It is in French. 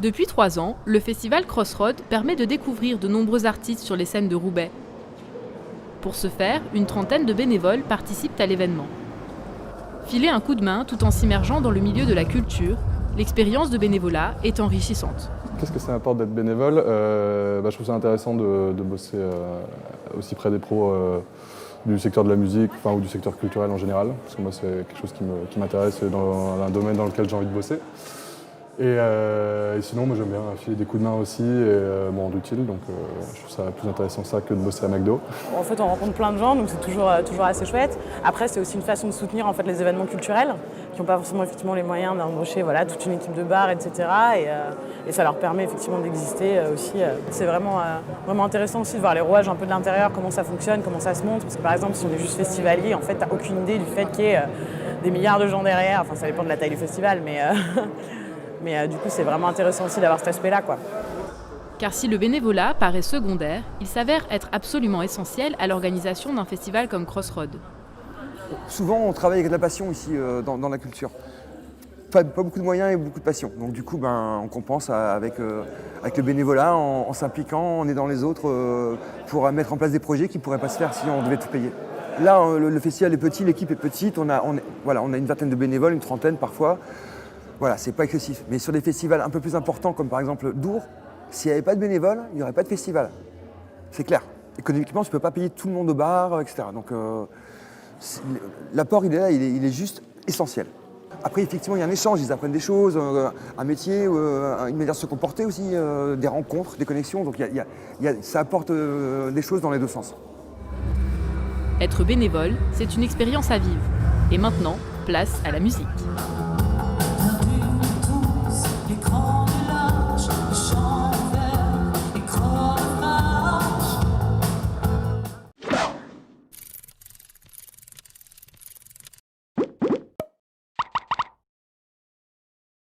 Depuis 3 ans, le festival Crossroads permet de découvrir de nombreux artistes sur les scènes de Roubaix. Pour ce faire, une trentaine de bénévoles participent à l'événement. Filer un coup de main tout en s'immergeant dans le milieu de la culture, l'expérience de bénévolat est enrichissante. Qu'est-ce que ça m'apporte d'être bénévole? Je trouve ça intéressant de bosser aussi près des pros du secteur de la musique, ou du secteur culturel en général, parce que moi c'est quelque chose qui m'intéresse et dans un domaine dans lequel j'ai envie de bosser. Et sinon, moi j'aime bien filer des coups de main aussi et me rendre utile, donc je trouve ça plus intéressant ça que de bosser à McDo. En fait, on rencontre plein de gens, donc c'est toujours assez chouette. Après, c'est aussi une façon de soutenir en fait, les événements culturels qui n'ont pas forcément effectivement les moyens d'embaucher toute une équipe de bars, etc. Et ça leur permet effectivement d'exister aussi. C'est vraiment intéressant aussi de voir les rouages un peu de l'intérieur, comment ça fonctionne, comment ça se monte. Parce que par exemple, si on est juste festivalier, en fait, t'as aucune idée du fait qu'il y ait des milliards de gens derrière. Enfin, ça dépend de la taille du festival, mais du coup, c'est vraiment intéressant aussi d'avoir cet aspect-là, quoi. Car si le bénévolat paraît secondaire, il s'avère être absolument essentiel à l'organisation d'un festival comme Crossroads. Souvent, on travaille avec de la passion ici dans la culture. Pas beaucoup de moyens et beaucoup de passion. Donc du coup, on compense avec le bénévolat en s'impliquant, en aidant les autres pour mettre en place des projets qui ne pourraient pas se faire si on devait tout payer. Là, le festival est petit, l'équipe est petite, on a une vingtaine de bénévoles, une trentaine parfois. Voilà, c'est pas excessif. Mais sur des festivals un peu plus importants, comme par exemple Dour, s'il n'y avait pas de bénévoles, il n'y aurait pas de festival. C'est clair. Économiquement, tu ne peux pas payer tout le monde au bar, etc. Donc l'apport, il est là, il est juste essentiel. Après, effectivement, il y a un échange, ils apprennent des choses, un métier, une manière de se comporter aussi, des rencontres, des connexions. Donc ça apporte des choses dans les deux sens. Être bénévole, c'est une expérience à vivre. Et maintenant, place à la musique.